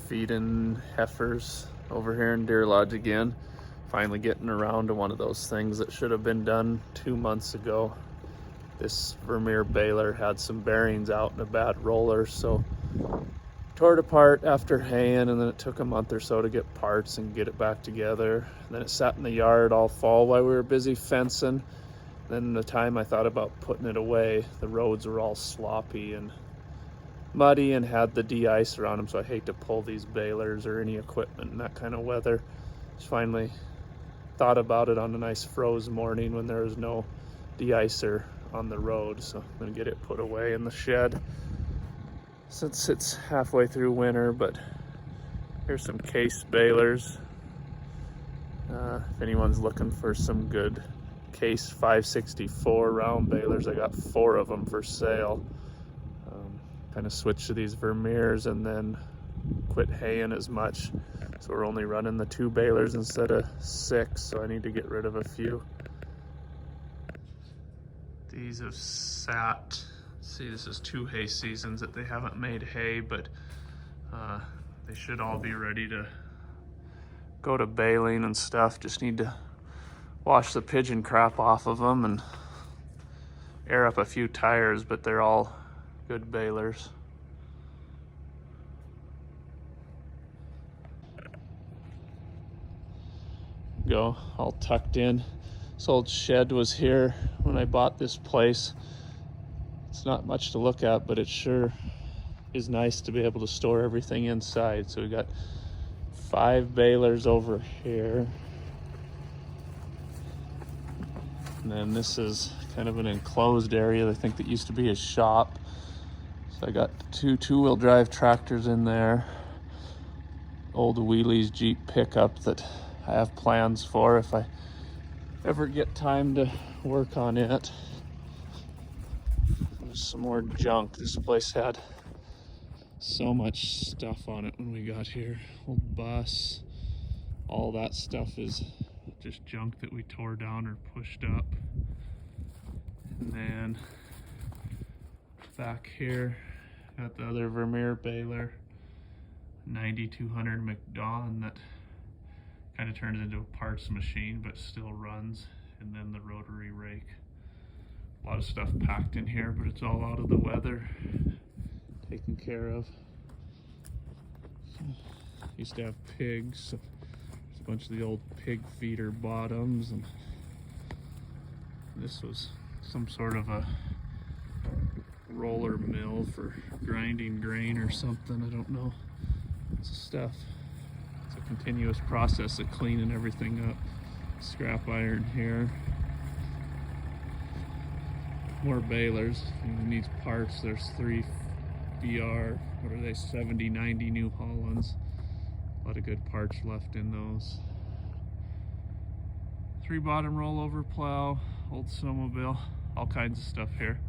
feeding heifers over here in Deer Lodge again. Finally getting around to one of those things that should have been done 2 months ago. This Vermeer baler had some bearings out in a bad roller, so tore it apart after haying, and then it took a month or so to get parts and get it back together. And then it sat in the yard all fall while we were busy fencing. Then the time I thought about putting it away, the roads were all sloppy and muddy and had the de-ice around them, so I hate to pull these balers or any equipment in that kind of weather. Just finally thought about it on a nice froze morning when there was no de-icer on the road, so I'm gonna get it put away in the shed since it's halfway through winter. But here's some case balers. If anyone's looking for some good case 564 round balers, I got 4 of them for sale. Kind of switched to these Vermeers and then quit haying as much, so we're only running the 2 balers instead of 6, so I need to get rid of a few. These have sat, see, this is 2 hay seasons that they haven't made hay, but they should all be ready to go to baling and stuff. Just need to wash the pigeon crap off of them and air up a few tires, but they're all good balers. Go all tucked in. This old shed was here when I bought this place. It's not much to look at, but it sure is nice to be able to store everything inside. So we got 5 balers over here. And then this is kind of an enclosed area I think that used to be a shop. So I got 2 two-wheel drive tractors in there. Old Wheelie's Jeep pickup that I have plans for if I ever get time to work on it. There's some more junk. This place had so much stuff on it when we got here. Old bus, all that stuff is just junk that we tore down or pushed up. And then back here, got the other Vermeer baler, 9200 McDonald that kind of turns into a parts machine but still runs, and then the rotary rake. A lot of stuff packed in here, but it's all out of the weather, taken care of. Used to have pigs, so there's a bunch of the old pig feeder bottoms, and this was some sort of a roller mill for grinding grain or something, I don't know. It's stuff. It's a continuous process of cleaning everything up. Scrap iron here. More balers. If anyone needs parts, there's 3 BR, what are they, 70, 90 New Hollands. A lot of good parts left in those. 3 bottom rollover plow, old snowmobile, all kinds of stuff here.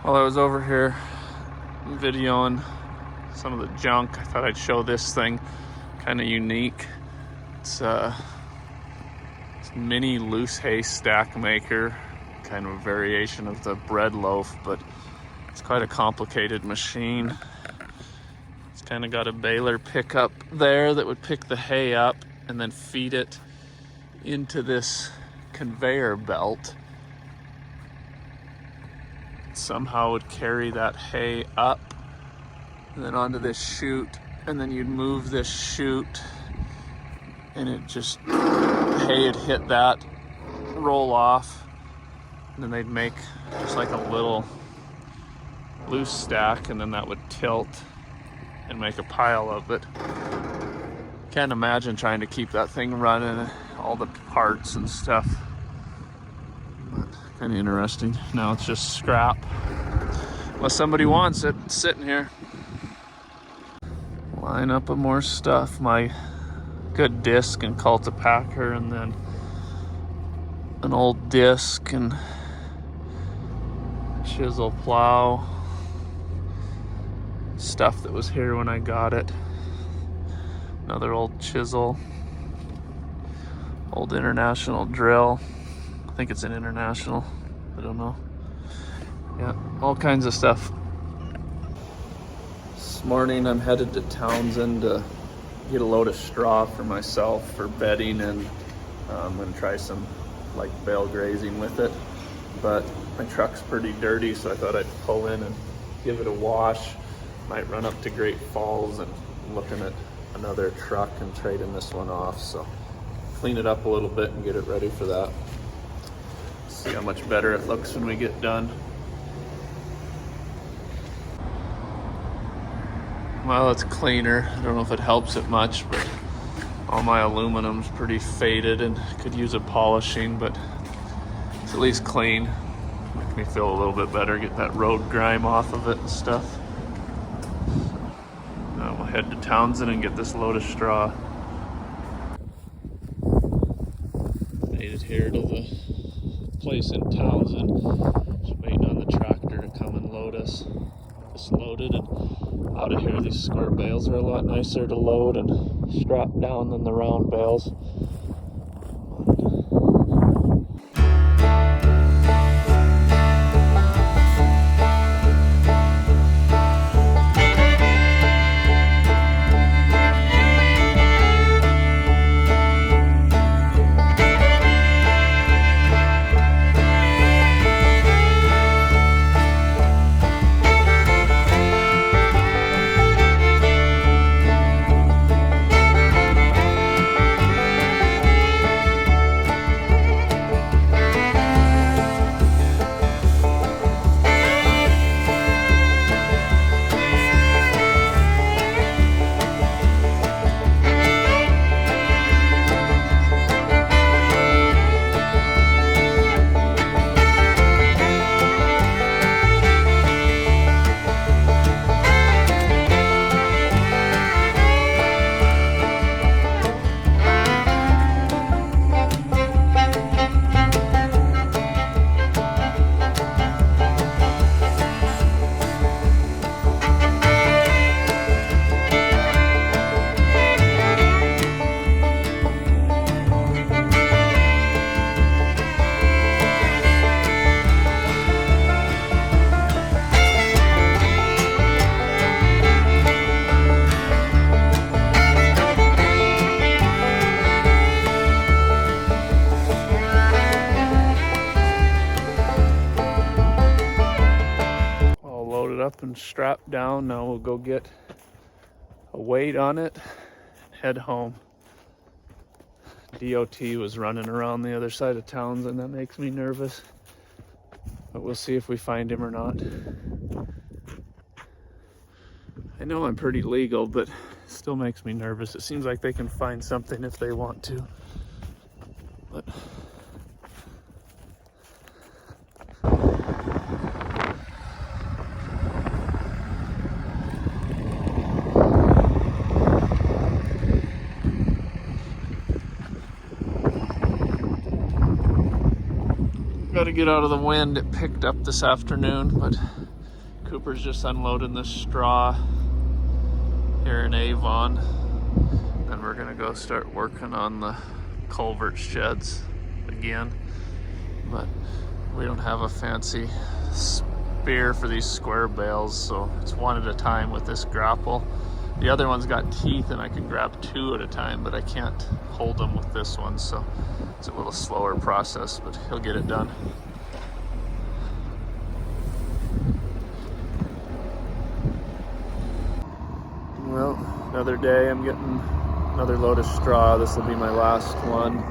While I was over here videoing some of the junk, I thought I'd show this thing, kind of unique. It's a mini loose hay stack maker, kind of a variation of the bread loaf, but it's quite a complicated machine. It's kind of got a baler pickup there that would pick the hay up and then feed it into this conveyor belt. Somehow would carry that hay up and then onto this chute, and then you'd move this chute and it just, hay would hit that, roll off, and then they'd make just like a little loose stack, and then that would tilt and make a pile of it. Can't imagine trying to keep that thing running, all the parts and stuff. Kind of interesting. Now it's just scrap. Unless somebody wants it, it's sitting here. Line up of more stuff. My good disc and cultipacker, and then an old disc and chisel plow. Stuff that was here when I got it. Another old chisel. Old International drill. I think it's an International. I don't know. Yeah, all kinds of stuff This morning I'm headed to Townsend to get a load of straw for myself for bedding, and I'm gonna try some like bale grazing with it. But my truck's pretty dirty, so I thought I'd pull in and give it a wash. Might run up to Great Falls and looking at another truck and trading this one off. So clean it up a little bit and get it ready for that. See how much better it looks when we get done. Well, it's cleaner. I don't know if it helps it much, but all my aluminum's pretty faded and could use a polishing, but it's at least clean. Makes me feel a little bit better, get that road grime off of it and stuff. Now we'll head to Townsend and get this load of straw. Made it here to the place in Townsend. Just waiting on the tractor to come and load us. It's loaded, and out of here these square bales are a lot nicer to load and strap down than the round bales. Up and strapped down. Now we'll go get a weight on it, head home. DOT was running around the other side of Townsend. That makes me nervous, but we'll see if we find him or not. I know I'm pretty legal, but it still makes me nervous. It seems like they can find something if they want to, but got to get out of the wind. It picked up this afternoon, but Cooper's just unloading this straw here in Avon. Then we're gonna go start working on the culvert sheds again. But we don't have a fancy spear for these square bales, so it's one at a time with this grapple. The other one's got teeth and I can grab two at a time, but I can't hold them with this one, so it's a little slower process, but he'll get it done. Well, another day. I'm getting another load of straw. This will be my last one.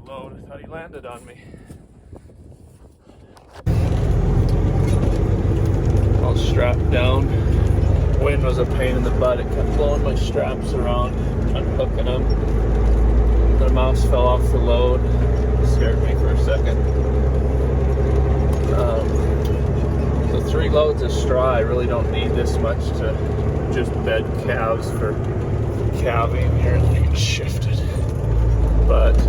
load. I thought he landed on me. All strapped down. Wind was a pain in the butt. It kept blowing my straps around, unhooking them. The mouse fell off the load. It scared me for a second. So 3 loads of straw. I really don't need this much to just bed calves for calving. Here, let me shift it. But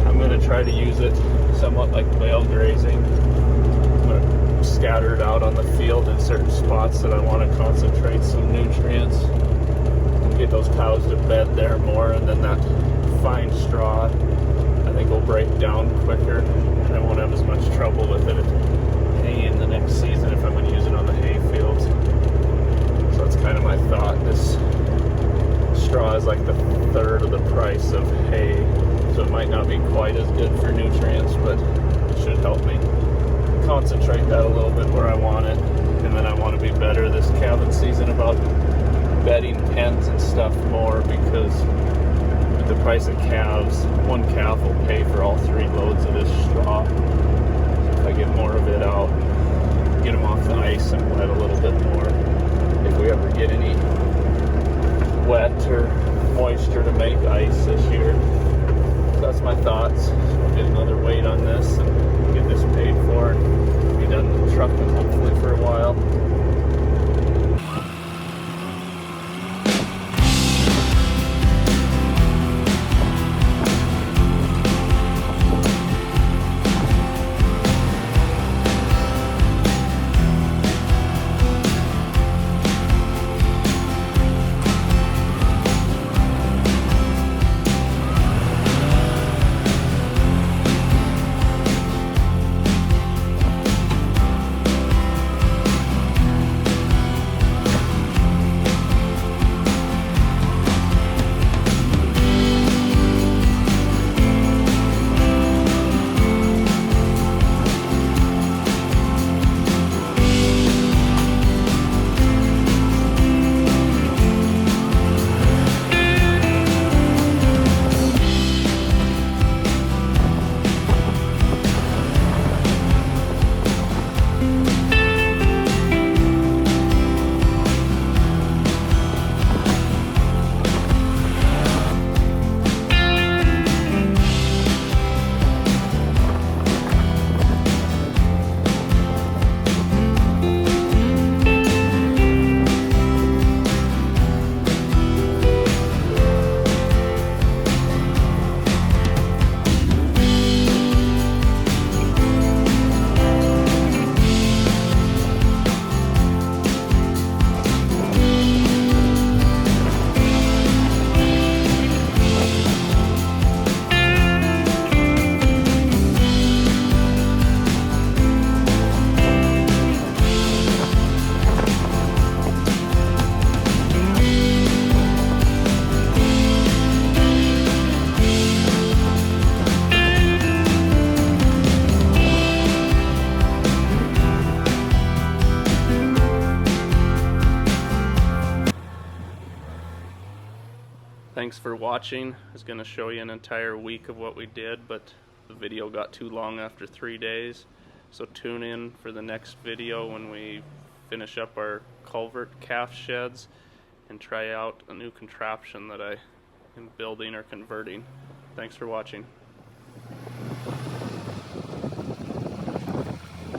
I'm going to try to use it somewhat like whale grazing. I'm going to scatter it out on the field in certain spots that I want to concentrate some nutrients and get those cows to bed there more, and then that fine straw I think will break down quicker and I won't have as much trouble with it in the next season if I'm going to use it on the hay fields. So that's kind of my thought. This straw is like the third of the price of hay, so it might not be quite as good for nutrients, but it should help me concentrate that a little bit where I want it. And then I want to be better this calving season about bedding pens and stuff more, because with the price of calves, 1 calf will pay for all 3 loads of this straw. If I get more of it out, get them off the ice and wet a little bit more. If we ever get any wet or moisture to make ice this year. So that's my thoughts. I'll get another weight on this and get this paid for and be done with trucking hopefully for a while. Thanks for watching. I was going to show you an entire week of what we did, but the video got too long after 3 days. So tune in for the next video when we finish up our culvert calf sheds and try out a new contraption that I am building or converting. Thanks for watching.